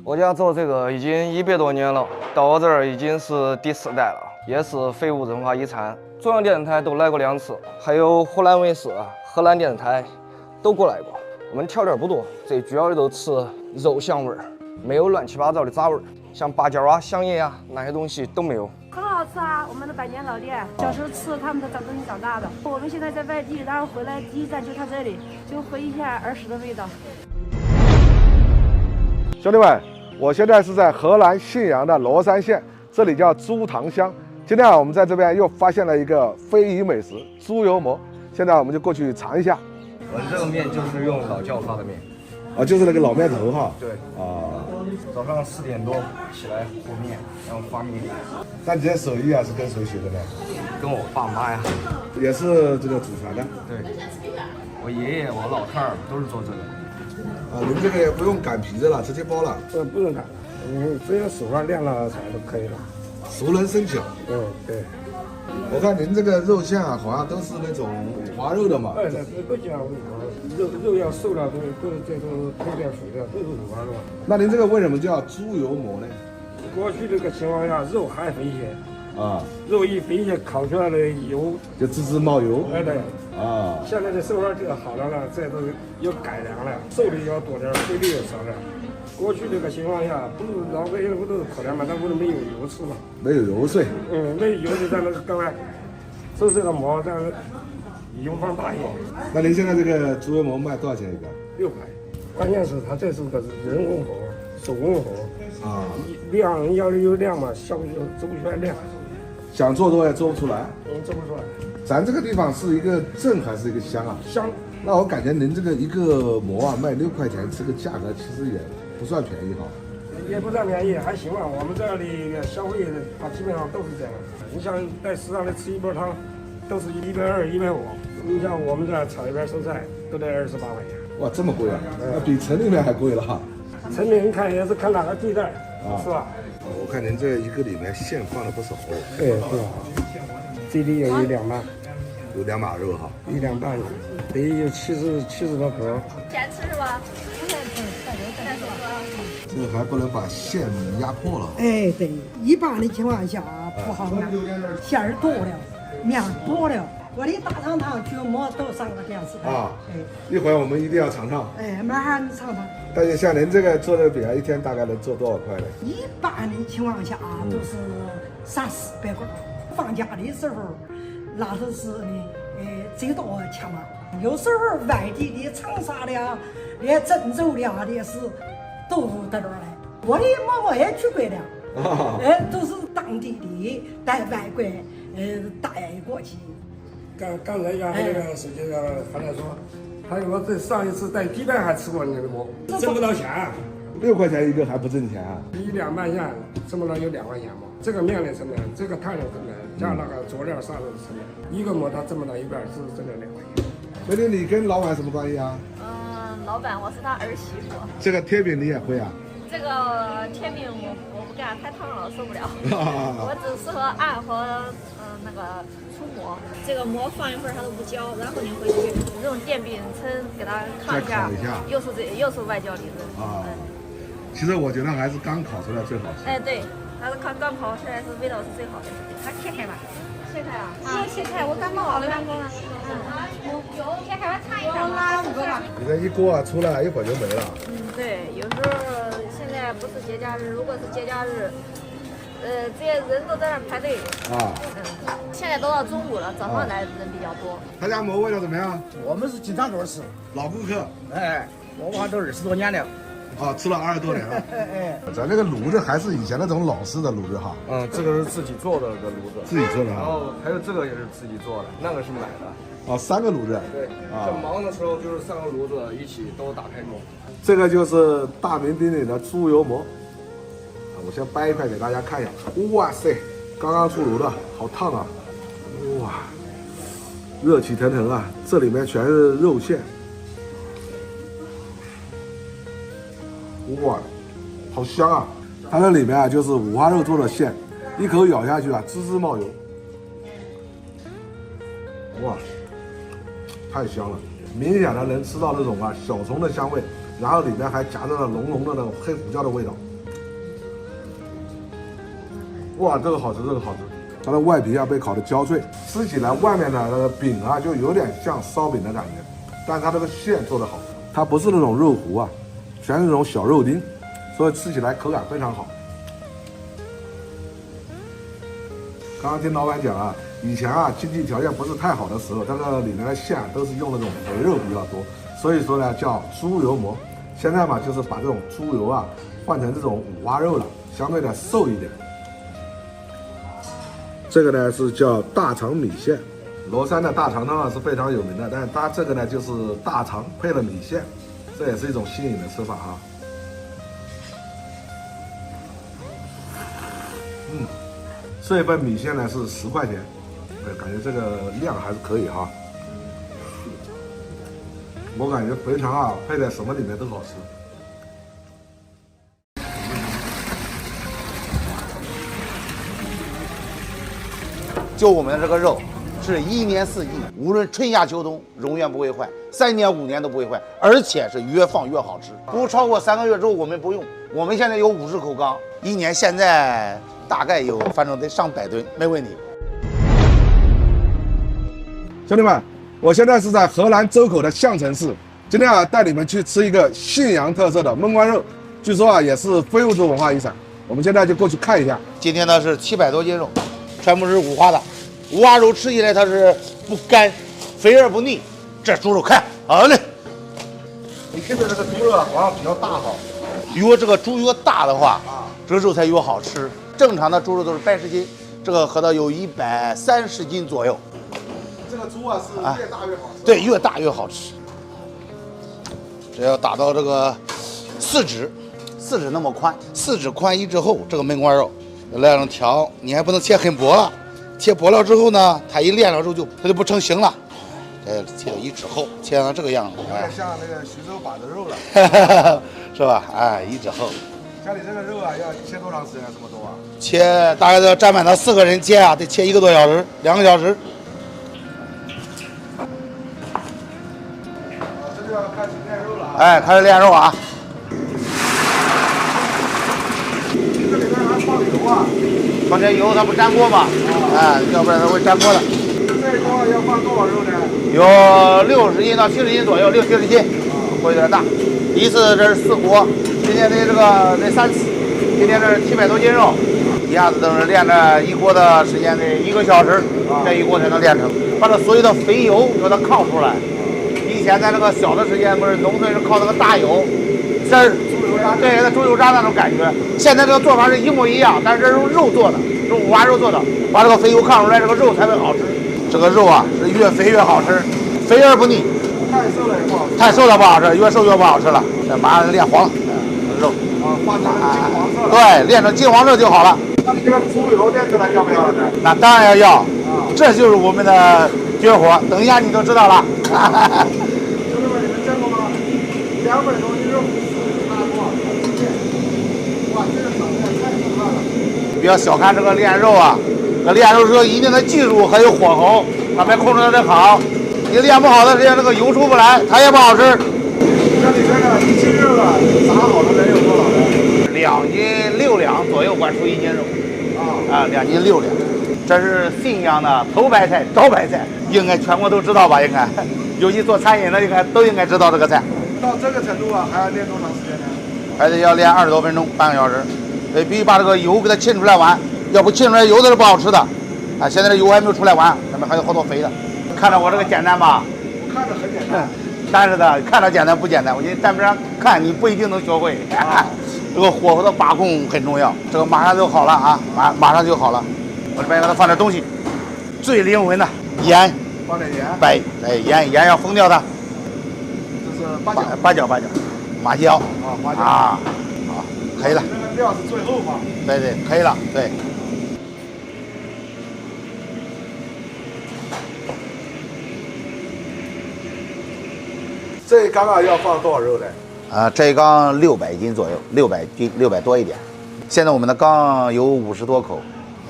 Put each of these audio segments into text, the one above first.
我家做这个已经100多年了，到我这儿已经是第4代了，也是非物质文化遗产。中央电视台都来过2次，还有湖南卫视、荷兰电视台都过来过。我们调料不多，最主要的都吃肉香味儿，没有乱七八糟的杂味儿，像八角啊、香叶啊那些东西都没有。很好吃啊，我们的百年老店，小时候吃他们都长这里长大的。我们现在在外地，然后回来第一站就他这里，就回忆一下儿时的味道。兄弟们，我现在是在河南信阳的罗山县，这里叫猪塘乡。今天我们在这边又发现了一个非遗美食——猪油馍。现在我们就过去尝一下。我们这个面就是用老窖发的面，就是那个老面头哈。对早上4点多起来和面，然后发面。那你这手艺是跟谁学的呢？跟我爸妈呀，也是这个祖传的。对，我爷爷、我老太儿都是做这个。您这个也不用擀皮子了，直接包了。不用擀，只要手上晾了才都可以了。熟能生巧。对。我看您这个肉馅好像都是那种五花肉的嘛。对，都讲五花肉要瘦了，都这都配点水的，都是五花肉。那您这个为什么叫猪油馍呢？过去这个情况下，肉还肥些。肉一肥些，烤出来的油就滋滋冒油。对。现在的瘦肉这个好了呢，这都有改良了，瘦的要多点，肥的要少点。过去这个情况下，不是老百姓不都是可怜嘛，他不是没有油吃嘛，没有油水。没有油就在那个刚才做这个馍，但是油放大一点。那您现在这个猪油馍卖多少钱一个？6块。关键是它这是个人工活，手工活量要有量嘛，效果做不出来量。想做都也做不出来。做不出来。咱这个地方是一个镇还是一个乡啊？乡。那我感觉您这个一个馍卖6块钱，这个价格其实也不算便宜哈。也不算便宜，还行吧。我们这里消费的基本上都是这样。你像在食堂里吃一锅汤，都是120、150。你像我们这炒一盘蔬菜都得28块钱。哇，这么贵啊！那比城里面还贵了哈。城里看也是看哪个地带，是吧？我看您这一个里面馅放了不少。对，是吧？这里有1两半，有2码肉哈，1两半，得有70多口。先吃是吧？这个还不能把馅压破了。对，一般的情况下不好拿，馅儿多了，面多了。我的大肠汤、焗馍都上了电视台。一会儿我们一定要尝尝。马上尝尝。大姐，像您这个做这个饼一天大概能做多少块呢？一般的情况下都是300-400块。放假的时候，那都是呢，最多10万。有时候外地的、长沙的、郑州的也是都到这儿来。我的馍馍也挺贵的，都是当地的带外国带过去。刚才杨那个手机上还在说，还有我这上一次在迪拜还吃过你的馍，挣不到钱，6块钱一个还不挣钱啊？1两半馅这么着有2块钱嘛？这个面的成本，这个碳的成本，加那个佐料啥的成本，一个馍它这么大一半是挣了2块钱。所以你跟老板什么关系啊？老板我是他儿媳妇。这个贴饼你也会啊？这个贴饼我不干，太烫了，受不了。我只适合按和那个出馍。这个馍放一会儿它都不焦，然后你回去用电饼铛给它烫一下，又是外焦里嫩。其实我觉得还是刚烤出来最好吃。对，它是刚烤出来是味道是最好的。它切开吧。切开啊！切开，我刚冒了刚过了。有切开，我尝一尝嘛。你这一锅出来一会儿就没了。对，有时候现在不是节假日，如果是节假日，这些人都在那儿排队。现在都到中午了，早上来的人比较多。他家馍味道怎么样？我们是经常多吃，老顾客。我们都20多年了。吃了20多年了。咱这个炉子还是以前那种老式的炉子哈。这个是自己做的炉子，自己做的然后还有这个也是自己做的，那个是买的。3个炉子。对，正忙的时候就是3个炉子一起都打开用。这个就是大名鼎鼎的猪油馍。我先掰一块给大家看一下。哇塞，刚刚出炉的，好烫啊！哇，热气腾腾啊！这里面全是肉馅。哇，好香啊！它这里面就是五花肉做的馅，一口咬下去滋滋冒油。哇，太香了！明显的能吃到那种小葱的香味，然后里面还夹着了浓浓的那种黑胡椒的味道。哇，这个好吃，这个好吃。它的外皮啊被烤得焦脆，吃起来外面的那个饼啊就有点像烧饼的感觉，但它这个馅做得好，它不是那种肉糊啊，全是那种小肉丁，所以吃起来口感非常好。刚刚听老板讲啊，以前啊经济条件不是太好的时候，这个里面的馅都是用那种肥肉比较多，所以说呢叫猪油馍。现在嘛就是把这种猪油啊换成这种五花肉了，相对的瘦一点。这个呢是叫大肠米线，罗山的大肠汤啊是非常有名的，但是它这个呢就是大肠配了米线，这也是一种新颖的吃法啊。这一份米线呢是10块钱，感觉这个量还是可以哈。我感觉肥肠啊配在什么里面都好吃。就我们的这个肉，是1年4季，无论春夏秋冬，永远不会坏，3年5年都不会坏，而且是越放越好吃。不超过3个月之后我们不用。我们现在有50口缸，1年现在大概有，反正得上100吨，没问题。兄弟们，我现在是在河南周口的项城市，今天啊带你们去吃一个信阳特色的焖关肉，据说啊也是非物质文化遗产，我们现在就过去看一下。今天呢是700多斤肉，全部是五花的，五花肉吃起来它是不干，肥而不腻。这猪肉看好嘞，你现在这个猪肉啊好像比较大哈。越这个猪越大的话，这个肉才越好吃。正常的猪肉都是80斤，这个合到有130斤左右。这个猪啊是越大越好吃。对，越大越好吃。只要打到这个4指那么宽，4指宽1指厚，这个焖关肉来上调，你还不能切很薄了，切薄了之后呢，它一练了之后它就不成形了。切到1指厚，切成这个样子，有点像那个徐州把子肉了，是吧？哎，1指厚。像你这个肉啊，要切多长时间这么多啊？切大概要占满了4个人切啊，得切1个多小时，2个小时。这就要开始练肉了啊！哎，开始练肉啊！这里面还放油啊？放点油，它不粘锅吗？哎，要不然它会粘锅的。这一锅要放多少肉呢？有60斤到70斤左右，60、70斤，锅有点大。一次这是4锅，今天的这3次，今天这是700多斤肉，一下子都是练了1锅的时间得1个小时，这一锅才能练成，把这所有的肥油给它抗出来。以前在那个小的时间，不是农村是靠那个大油丝儿，对，那猪油渣那种感觉。现在这个做法是一模一样，但是这是用肉做的，用五花肉做的，把这个肥油抗出来，这个肉才会好吃。这个肉啊是越肥越好吃，肥而不腻。太瘦了也不好吃。太瘦了不好吃，越瘦越不好吃了。这马上练黄了，肉啊，换成金黄色了。对，练成金黄色就好了。那你这个猪油练出来要不要呢？那当然要，这就是我们的绝活。等一下你就知道了。兄弟们，你们见过吗？200多斤肉，拿多少钱？哇，这个长得太可怕了。不要小看这个练肉啊，这练肉是有一定的技术还有火候，咱们控制得好。你练不好的时间，这个油出不来，它也不好吃。像你这个1斤肉啊，炸好的能有多少呢？2斤6两左右，管出1斤肉。2斤6两。这是信阳的头牌菜、招牌菜，应该全国都知道吧？应该，尤其做餐饮的都应该知道这个菜。到这个程度啊，还要练多长时间呢？还得要练20多分钟，半个小时。必须把这个油给它沁出来完，要不沁出来油它是不好吃的。啊，现在这油还没有出来完，咱们还有好多肥的。看着我这个简单吧？我看着很简单，但是呢，看着简单不简单，我觉得站边上看你不一定能学会。这个火候的把控很重要。这个马上就好了啊，马上就好了。我这边给它放点东西，最灵魂的盐，放点盐，白，盐要封掉它。这是八角，麻椒麻椒啊，好，可以了。这个料是最后放。对，可以了，对。这一缸啊要放多少肉呢？这一缸600斤左右，600斤，600多一点。现在我们的缸有50多口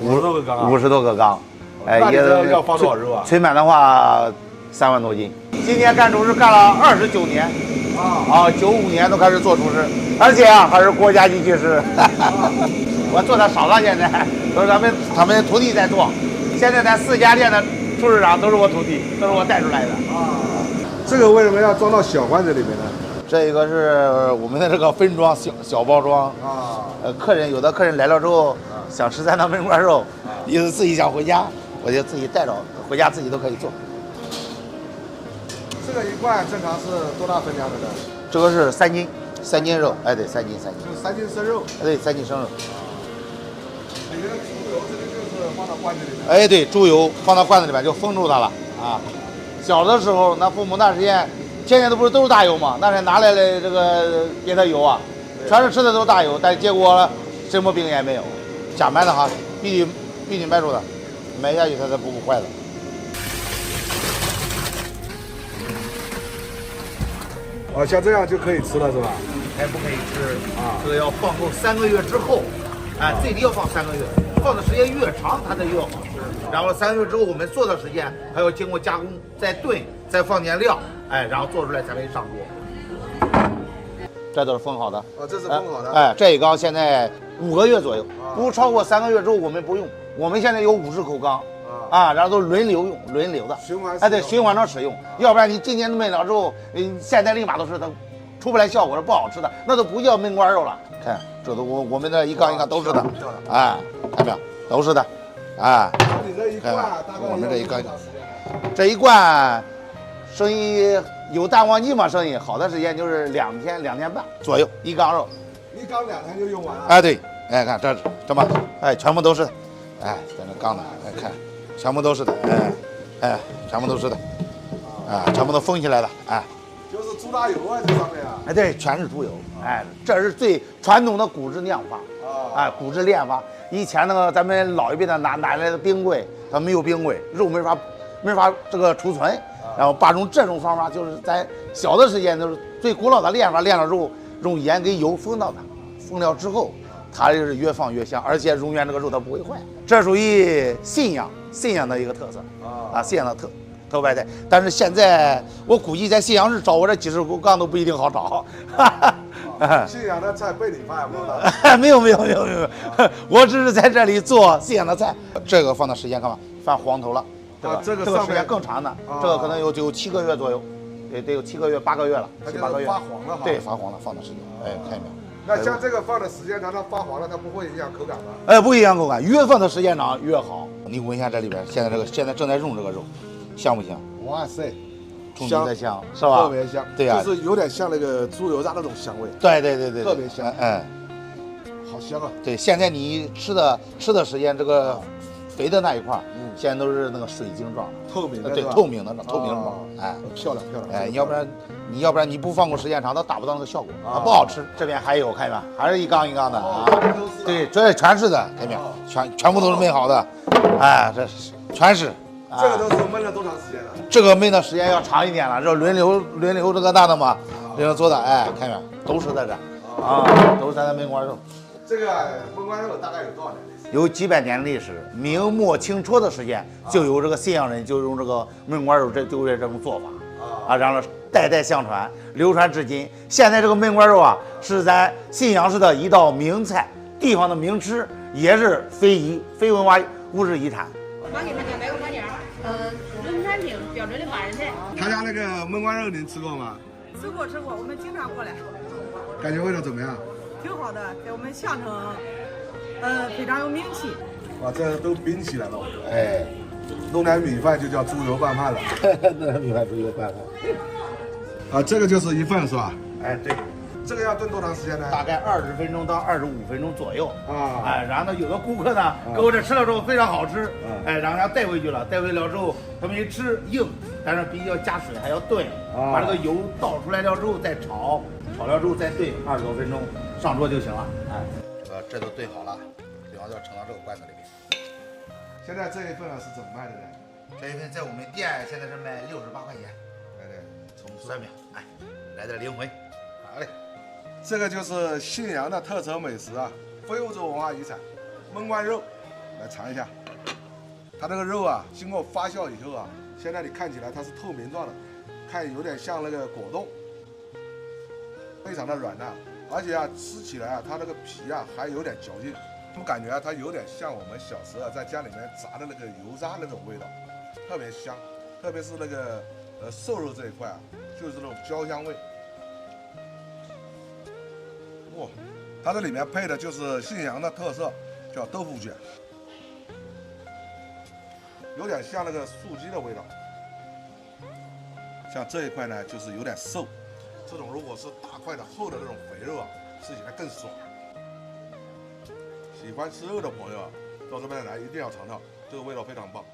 ，50多个缸啊，50多个缸。那你这要放多少肉啊？存满的话3万多斤。今年干厨师干了29年，95年都开始做厨师，而且啊还是国家级技师。我做的少了，现在都是他们徒弟在做。现在咱4家店的厨师长都是我徒弟，都是我带出来的。啊，这个为什么要装到小罐子里面呢？这个是我们的这个分装小包装啊。有的客人来了之后想吃咱的焖罐肉，也是自己想回家，我就自己带着回家，自己都可以做。这个一罐正常是多大分量的呢？这个是3斤肉，哎对，3斤。就是3斤生肉。对，3斤生肉。里面的猪油这个就是放到罐子里面。哎对，猪油放到罐子里面就封住它了啊。小的时候，那父母那时间，天天都是大油嘛，那是哪来的这个别的油啊？全是吃的都是大油，但结果什么病也没有。家买的哈，必须买住的，买下去它才不坏的。哦，像这样就可以吃了是吧？还不可以吃啊，这个要放够3个月之后，哎，最低要放3个月，放的时间越长它才越好吃。然后3个月之后我们做的时间还要经过加工，再炖，再放点料，哎，然后做出来才可以上锅。这都是封好的。哦，这是封好的。哎，这一缸现在5个月左右，不超过3个月之后我们不用。我们现在有50口缸。啊，然后都轮流用，轮流的，循环，哎，对，循环着使用，要不然你今年焖了之后，现在立马都是它出不来效果，是不好吃的，那都不叫焖罐肉了。看，这都我们这一缸一缸都是的，哎，看没有，都是的，哎，你这一罐大概我们这一缸，这一罐生意有淡旺季嘛，生意好的时间就是2天2天半左右一缸肉，一缸2天就用完了。哎，对，哎，看这么，哎，全部都是的，哎，在那缸的，哎，看。全部都是的，哎，全部都是的，啊，全部都封起来了，哎，就是猪大油啊，这上面啊，哎，对，全是猪油，哎，这是最传统的骨质酿法，哎，骨质炼法。以前那个咱们老一辈的哪来的冰柜？它没有冰柜，肉没法这个储存，然后用这种方法，就是在小的时间就是最古老的炼法，炼了之后用盐跟油封到它，封了之后。它就是越放越香，而且永远这个肉它不会坏，这属于信仰的一个特色啊，信仰的特外在。但是现在我估计在信阳市找我这几10口缸都不一定好找。信阳的菜被你发扬光大？没有，我只是在这里做信阳的菜。这个放的时间干嘛？放黄头了，这个时间更长的，这个可能有7个月左右，得有7个月8个月了，7、8个月。发黄了哈。对，发黄了，放的时间，哎，看见没有？那像这个放的时间长，它发黄了，它不会影响口感吗？哎，不影响口感，越放的时间长越好。你闻一下这里边，现在正在用这个肉，香不香？哇塞，冲击的香是吧？特别香，对呀，就是有点像那个猪油渣那种香味。对，特别香，好香啊！对，现在你吃的时间，这个肥的那一块，现在都是那个水晶状，透明的，对，透明的，哎，漂亮，哎，要不然你不放过时间长，它达不到那个效果，它不好吃。这边还有，看见没？还是一缸一缸的啊，对，这全是的，看见没？全部都是焖好的，哎，这全是。这个都是焖了多长时间了？这个焖的时间要长一点了，这轮流这个大的嘛，轮流做的，哎，看见没？都是在这啊，都是咱的焖罐肉。这个焖罐肉大概有多少年历史？有几百年的历史，明末清初的时间就有这个信阳人就用这个焖罐肉，就是这种做法啊，然后代代相传，流传至今。现在这个焖罐肉啊，是咱信阳市的一道名菜，地方的名吃，也是非文化物质遗产。妈给他家买个花件，农产品标准的8人菜。他家那个焖罐肉您吃过吗？吃过，我们经常过来。感觉味道怎么样？挺好的，在我们县城，非常有名气。哇，这都冰起来了，哎，弄点米饭就叫猪油拌饭了。弄点米饭猪油拌饭。啊，这个就是1份是吧？哎，对。这个要炖多长时间呢？大概20分钟到25分钟左右啊。哎，然后呢，有的顾客呢，给我这吃了之后非常好吃，哎，然后让带回去了，带回了之后，他们一吃硬，但是必须要加水，还要炖，把这个油倒出来了之后再炒，炒了之后再炖20多分钟，上桌就行了。哎，这都炖好了，然后要盛到这个罐子里面。现在这一份是怎么卖的呢？这一份在我们店现在是卖68块钱。对，从酸苗，哎，来点灵魂，好嘞。这个就是信阳的特色美食啊，非物质文化遗产，焖罐肉，来尝一下。它这个肉啊，经过发酵以后啊，现在你看起来它是透明状的，看有点像那个果冻，非常的软烂，而且啊，吃起来啊，它那个皮啊还有点嚼劲，我感觉它有点像我们小时候在家里面炸的那个油渣那种味道，特别香，特别是那个瘦肉这一块啊，就是这种焦香味。哇，它这里面配的就是信阳的特色，叫豆腐卷，有点像那个素鸡的味道。像这一块呢，就是有点瘦，这种如果是大块的厚的那种肥肉啊，吃起来更爽。喜欢吃肉的朋友啊，到这边来一定要尝尝，这个味道非常棒。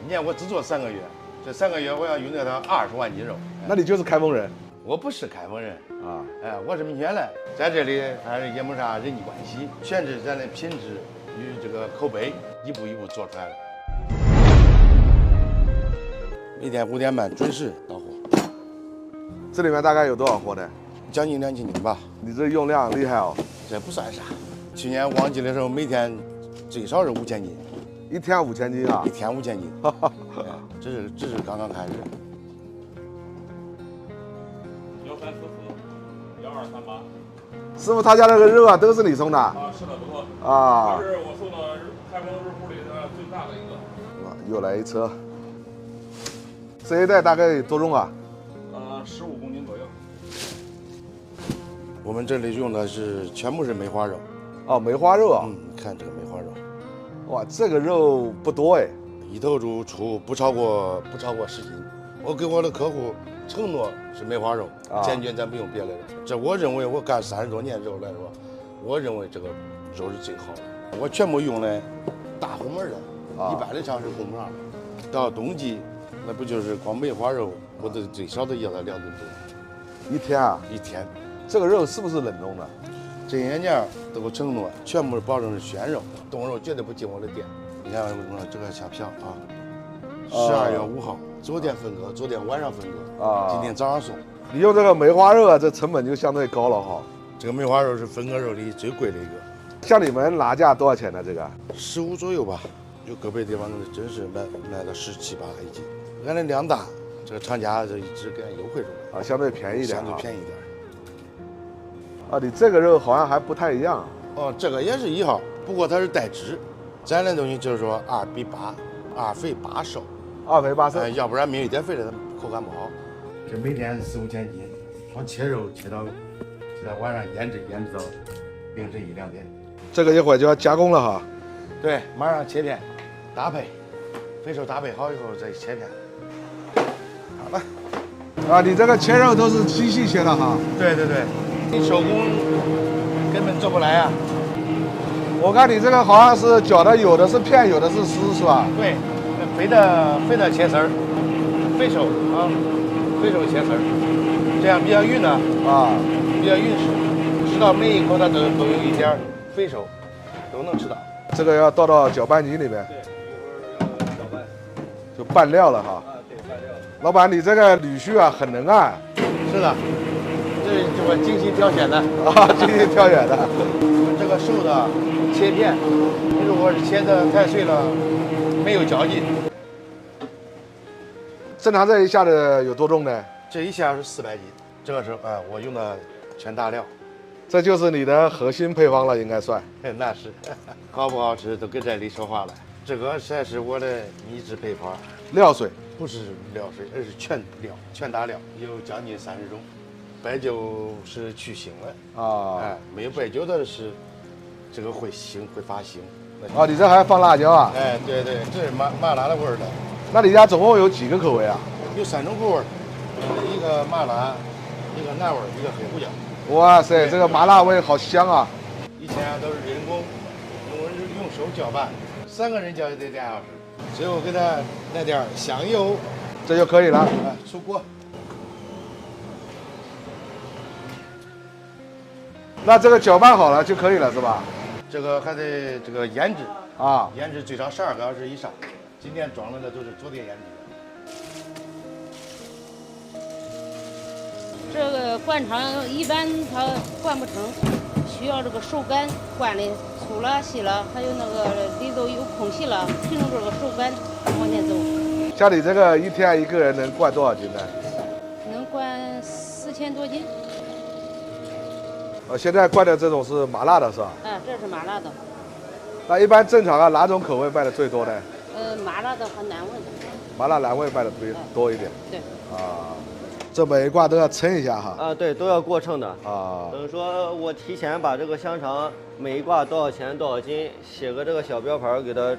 你看我只做3个月，这3个月我要用到它20万斤肉。那你就是开封人我不是开封人啊？哎，我是民选来，在这里还是也没啥人际关系，全是咱的品质与这个口碑一步一步做出来的。每天5点半准时到货，这里面大概有多少货呢？将近2000斤吧。你这用量厉害哦，这不算啥。去年旺季的时候，每天最少是5000斤，一天5000斤啊一！天5000斤。哎，这是刚刚开始。师傅，他家那个肉啊，都是你送的啊，是的，不错。啊？这是我送的开封日户里的最大的一个。又来一车。这一袋大概多重啊？15公斤左右。我们这里用的是全部是梅花肉。哦，梅花肉啊。你看这个梅花肉。哇，这个肉不多哎。一头猪出不超过10斤。我给我的客户承诺是梅花肉，坚决咱不用别的肉。这我认为我干30多年肉来说，我认为这个肉是最好的。我全部用的大红门的，一般的超市供不上的。到冬季，那不就是光梅花肉，我都最少都要到2吨多。一天啊？一天。这个肉是不是冷冻的？这些年都承诺，全部保证是鲜肉，冻肉绝对不进我的店。你看这个虾票啊，12月5号。昨天分割，昨天晚上分割啊，今天早上送。你用这个梅花肉啊，这成本就相对高了哈。这个梅花肉是分割肉里最贵的一个。像你们拿价多少钱呢？这个15左右吧，有个别地方真是卖到17、18一斤。俺的量大，这个厂家就一直给俺优惠出来啊，相对便宜一点，相对便宜一点。啊，你这个肉好像还不太一样。哦，这个也是1号，不过它是带脂。咱的东西就是说2比8，2肥8瘦。2肥8瘦，要不然没有一点肥的，它口感不好。这每天4、5千斤，光切肉切到晚上腌制到凌晨1、2点。这个一会儿就要加工了哈。对，马上切片，搭配，肥瘦搭配好以后再切片。好了。啊，你这个切肉都是机器切的哈？对对对，你手工根本做不来啊。我看你这个好像是绞的，有的是片，有的是丝，是吧？对。肥的切丝儿，肥瘦啊，肥瘦切丝儿，这样比较匀呢啊，比较匀实，吃到每一口它都有一点肥瘦，都能吃到。这个要倒到搅拌机里面，对，一会儿要搅拌，就拌料了哈。啊，对，拌料。老板，你这个女婿啊很能干。是的，这是我精心挑选的啊，精心挑选的。这个瘦的切片，你如果是切的太碎了，没有嚼劲。正常这一下子有多重呢？这一下是400斤，这个是我用的全大料，这就是你的核心配方了，应该算。那是，好不好吃都跟这里说话了。这个才是我的秘制配方，料水不是料水，而是全料，全大料，有将近30种。白酒是去腥的啊，哎，没有白酒的是这个会腥，会发腥。哦，你这还放辣椒啊？哎，对对，这是麻辣的味儿的。那你家总共有几个口味啊？有3种口味，一个麻辣，一个辣味，一个黑胡椒。哇塞，这个麻辣味好香啊！以前都是人工，用手搅拌，3个人搅就得2小时。最后给它来点香油，这就可以了。出锅。那这个搅拌好了就可以了，是吧？这个还得这个腌制啊，腌制最少12个小时以上。今天装的都是昨天腌制的。这个灌肠一般它灌不成，需要这个手擀灌的粗了细了，还有那个里头有空隙了，凭着这个手擀往前走。像你这个一天一个人能灌多少斤呢？能灌4000多斤。现在灌的这种是麻辣的是吧？这是麻辣的。那一般正常啊，哪种口味卖的最多呢？麻辣的和南味的。麻辣南味卖的多一点。对。啊，这每一挂都要称一下哈。对，都要过秤的。啊。等于说我提前把这个香肠每一挂多少钱多少斤，写个这个小标牌给它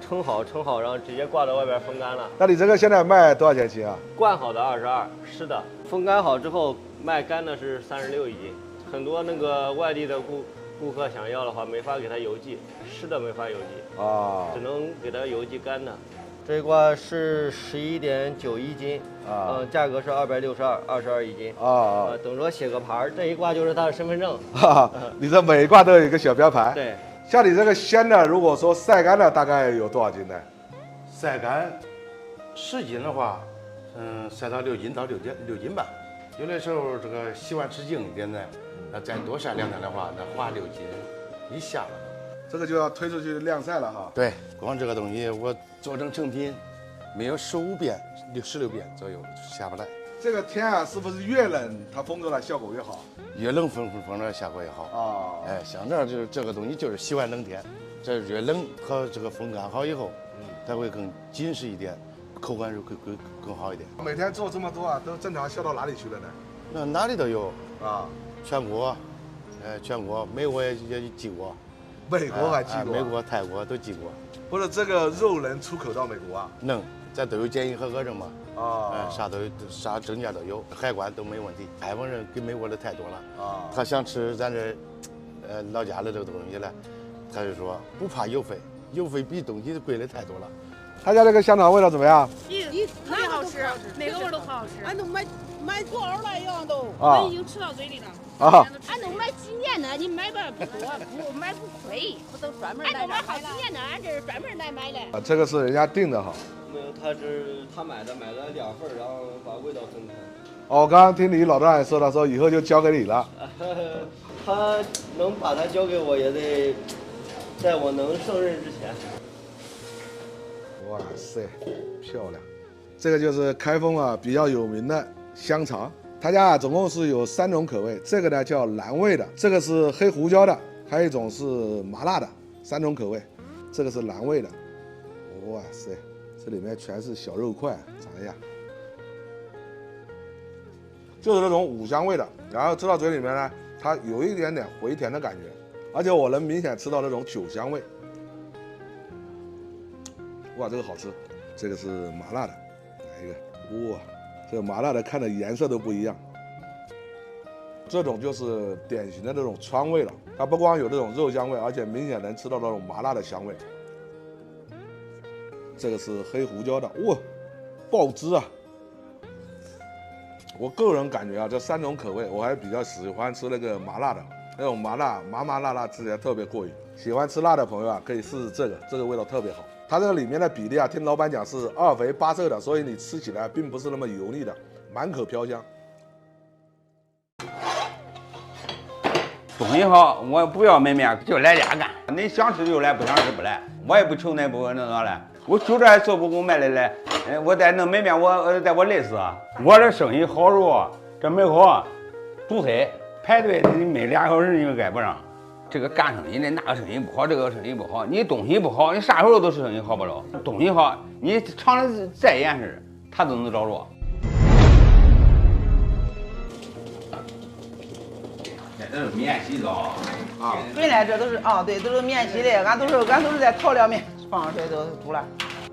称好，然后直接挂到外边风干了。那你这个现在卖多少钱斤啊？灌好的22，湿的，风干好之后卖干的是36一斤。很多那个外地的顾客想要的话，没法给他邮寄，湿的没法邮寄啊，只能给他邮寄干的。这一挂是11.91斤价格是262，22一斤等于说写个牌，这一挂就是他的身份证。你这每一挂都有一个小标牌。对，像你这个鲜的，如果说晒干了，大概有多少斤呢？晒干10斤的话，晒到6斤到6斤半。有的时候这个喜欢吃硬一点的，那再多晒2天的话，那花6斤以下了。这个就要推出去晾晒了哈。对，光这个东西我做成成品，没有15遍、16遍左右下不来。这个天啊，是不是越冷它封出来效果越好？越冷封出来效果越好啊。像这就是这个东西就是喜欢冷天，这越冷和这个风干好以后，它会更紧实一点，口感就会更好一点。每天做这么多啊，都正常销到哪里去了呢？那哪里都有啊，全国，全国，美国也寄过。美国还寄过，美国、泰国都寄过。不是这个肉能出口到美国啊？能，咱都有检疫合格证嘛。啊，啥证件都有，海关都没问题。台湾人给美国的太多了啊，他想吃咱这老家的这个东西呢，他就说不怕邮费，邮费比东西贵的太多了。他家这个香肠味道怎么样？特别好吃，每个味都可好吃。俺都买多少了一样都，我已经吃到嘴里了。俺都买几年呢，你买吧不多，不买不亏，不都专门来。俺都买好几年呢，俺这是专门来买的。这个是人家订的哈。没有，他买的2份，然后把味道分开。哦，刚刚听你老丈人说，他说以后就交给你了。他能把它交给我，也得在我能胜任之前。哇塞，漂亮！这个就是开封啊比较有名的香肠，他家啊总共是有3种口味，这个呢叫南味的，这个是黑胡椒的，还有一种是麻辣的，3种口味。这个是南味的，哇塞，这里面全是小肉块，尝一下，就是那种五香味的，然后吃到嘴里面呢，它有一点点回甜的感觉，而且我能明显吃到那种酒香味。哇，这个好吃，这个是麻辣的，来一个，哇，这个麻辣的看的颜色都不一样。这种就是典型的那种川味了，它不光有这种肉香味，而且明显能吃到那种麻辣的香味。这个是黑胡椒的，哇，爆汁啊！我个人感觉啊，这3种口味我还比较喜欢吃那个麻辣的，那种麻辣吃起来特别过瘾。喜欢吃辣的朋友啊，可以试试这个味道特别好。它这个里面的比例啊，听老板讲是2肥8瘦的，所以你吃起来并不是那么油腻的，满口飘香。东西好，我不要门面，就来家干。你想吃就来，不想吃不来。我也不求那不那啥嘞，我就这还做不够卖的嘞。我再弄门面，我累死啊！我这生意好时候，这门口堵塞排队，你没2小时你就赶不上。这个干生意的，那个生意不好，这个生意不好。你东西不好，你啥时候都是生意好不了。东西好，你尝的再严实，他都能找着。这是面洗澡啊！对了，这都是对，都是面洗的，俺都是在调料面，放上水都煮了。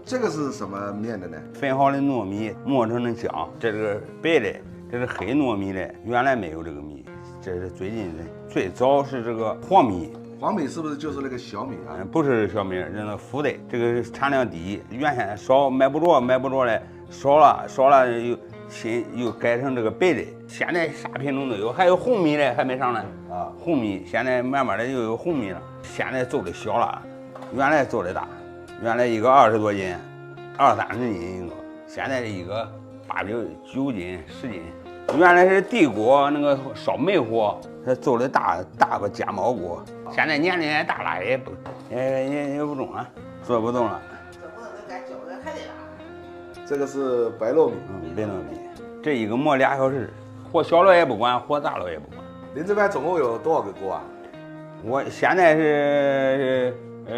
这个是什么面的呢？分好的糯米磨成的浆，这是白的，这是黑糯米的。原来没有这个米，这是最近的。最早是这个黄米。黄米是不是就是那个小米啊？不是小米，是那麸的，这个产量低，原先少买不着嘞，少了又改成这个白的。现在啥品种都有，还有红米的还没上来啊。红米现在慢慢的又有红米了，现在做的小了，原来做的大，原来一个20多斤，20、30斤一个，现在一个8、9斤、10斤。原来是地锅那个烧煤火，它做的大个夹毛锅。现在年龄也大了，也不中了，做不动了。这个是白糯米，白糯米，这一个磨2小时，火小了也不管，火大了也不管。您这边总共有多少个锅啊？我现在是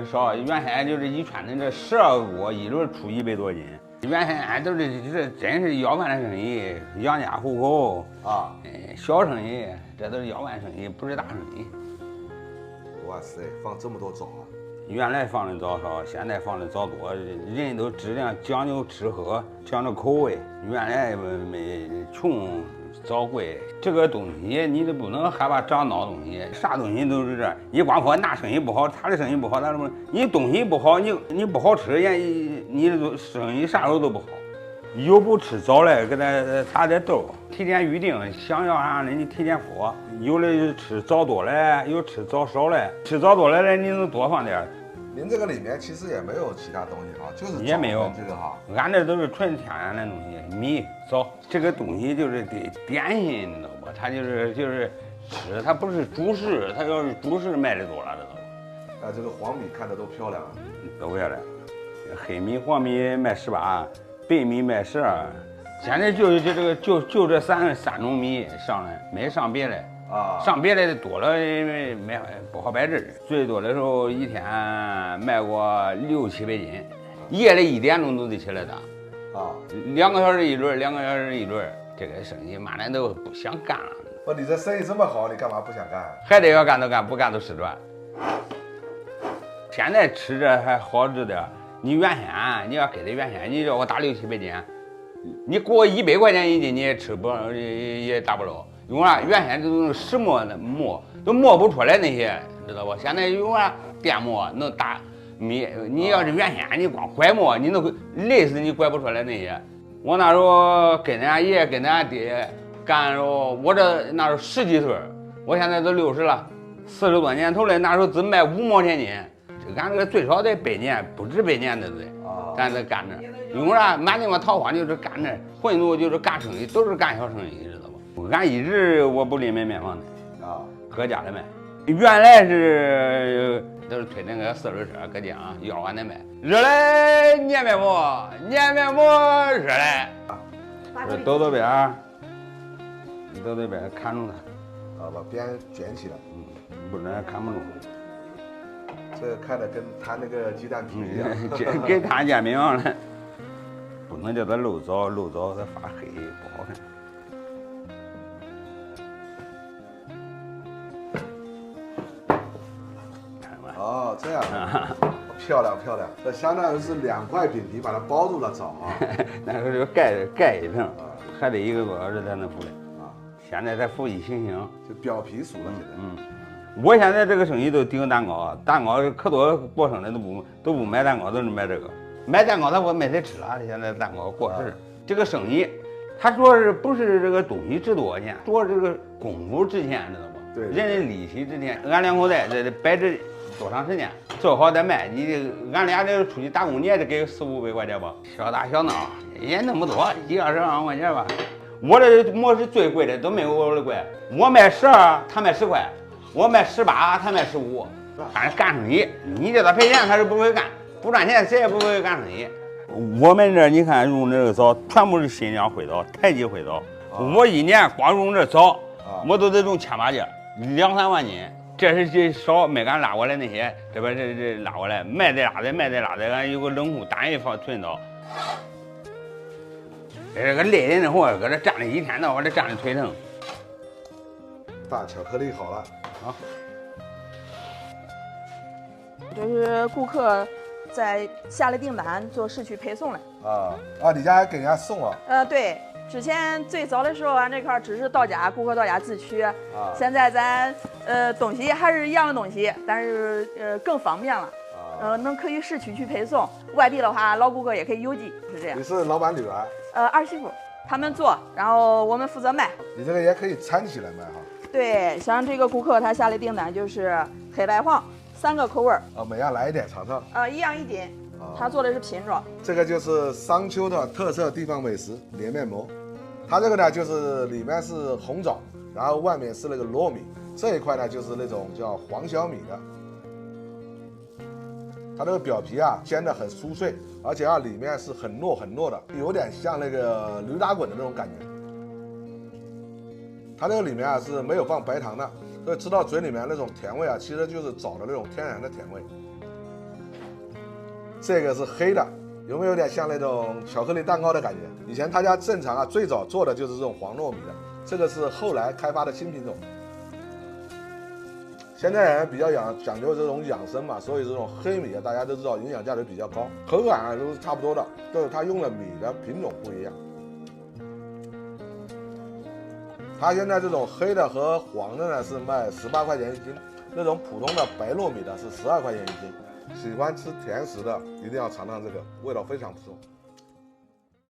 烧，原先就是一圈的这12个锅，一轮出100多斤。原先俺都是这真是要饭的生意，养家糊口啊，小生意，这都是要饭生意，不是大生意。哇塞，放这么多枣啊！原来放的枣少，现在放的枣多，人都质量讲究吃喝，讲究口味。原来没穷，枣贵。这个东西你都不能害怕长孬东西，啥东西都是这。你光说那生意不好，他的生意不好，那什么？你东西不好，你不好吃，你的生意啥时候都不好。有不吃枣嘞，给他打点豆，提前预定，想要啥的你提前说。有的吃枣多嘞，有吃枣少嘞，吃枣多嘞你能多放点。您这个里面其实也没有其他东西哈，就是也没有这个哈。俺这都是纯天然的东西，米枣这个东西就是点心，你知道不？它就是吃，它不是主食，它要是主食卖的多了，知道不？这个黄米看着都漂亮啊，都漂亮。黑米、黄米卖18，白米卖12。现在就这三种米上来，没上别的啊，上别的多了没不好摆阵。最多的时候一天卖过6、700斤，夜里1点钟都得起来打啊，2个小时一轮，2个小时一轮。这个生意马上都不想干了。不，你这生意这么好，你干嘛不想干？还得要干都干，不干都失传。现在吃着还好吃点，你原先你要给他原先，你叫我打6、700斤，你给我100块钱一斤，你也吃不也打不了。用啥？原先这都是石磨的磨，都磨不出来那些，知道不？现在用啥电磨能打米？你要是原先你光拐磨，你能累死你拐不出来那些。我那时候跟俺爷跟俺爹干的时候，我这那时候10几岁，我现在都60了，40多年头了，那时候只卖5毛钱斤。俺这个最少得100年，不止100年的得，咱这干着，用啥满地方桃花就是干着，混度就是干生意，都是干小生意，知道不？俺一直我不离卖面房的啊，搁家里卖。原来是都是推那个4轮车搁家啊，要完的卖。热嘞，捏面膜，捏面膜热嘞。抖抖边儿，抖抖边儿看住它，把边卷起来，不然看不住。这个看着跟摊那个鸡蛋皮一样，给摊煎饼了，不能叫它漏枣，漏枣它发黑不好看。哦，这样，漂亮漂亮，这相当于是2块饼皮把它包住了枣啊。那时候就盖一层，还得1个多小时才能出来啊。现在才浮一星星，就表皮熟了现在。我现在这个生意都顶蛋糕，蛋糕可多过生的都不买蛋糕，都是买这个。买蛋糕他我没得吃了，现在蛋糕过时。这个生意，他主要是不是这个东西值多少钱，主要这个功夫值钱，知道不？对，人的力气值钱。俺2口子这摆这多长时间，做好再卖。你俺俩这出去打工，你也得给4、500块钱吧？小打小闹也那么多，10、20万块钱吧。我这馍是最贵的，都没有我的贵。我卖12，他卖10块。我卖18，他卖15，反正干生意，你叫他赔钱，他是不会干，不赚钱谁也不会干生意。我们这你看用这个枣，全部是新疆灰枣、台吉灰枣。我一年光用这枣，我都得种千把斤，2、3万斤。这是少没敢拉过来那些，这边这拉过来，卖的拉的，俺有个冷库单一放存枣。这个累人的活，搁这站了一天到晚，这站的腿疼。大巧克力好了。好，这是顾客在下了订单做市区配送了。你家还给人家送了？对，之前最早的时候，俺这块只是到家，顾客到家自取。现在咱东西还是一样的东西，但是更方便了。可以市区去配送，外地的话，老顾客也可以邮寄，是这样。你是老板女儿？儿媳妇，他们做，然后我们负责卖。你这个也可以掺起来卖哈。对，像这个顾客他下的订单就是黑白黄3个口味每样来一点尝尝。1样1斤。他做的是拼装。这个就是商丘的特色地方美食连面馍，它这个呢就是里面是红枣，然后外面是那个糯米，这一块呢就是那种叫黄小米的。它这个表皮煎得很酥脆，而且里面是很糯的，有点像那个驴打滚的那种感觉。它这个里面啊是没有放白糖的，所以吃到嘴里面那种甜味啊，其实就是枣的那种天然的甜味。这个是黑的，有没有点像那种巧克力蛋糕的感觉？以前他家正常啊，最早做的就是这种黄糯米的，这个是后来开发的新品种。现在人比较讲究这种养生嘛，所以这种黑米啊，大家都知道营养价值比较高，口感啊都是差不多的，就是它用的米的品种不一样。它现在这种黑的和黄的呢是卖18块钱一斤，那种普通的白糯米的是12块钱一斤。喜欢吃甜食的一定要尝尝这个，味道非常不错。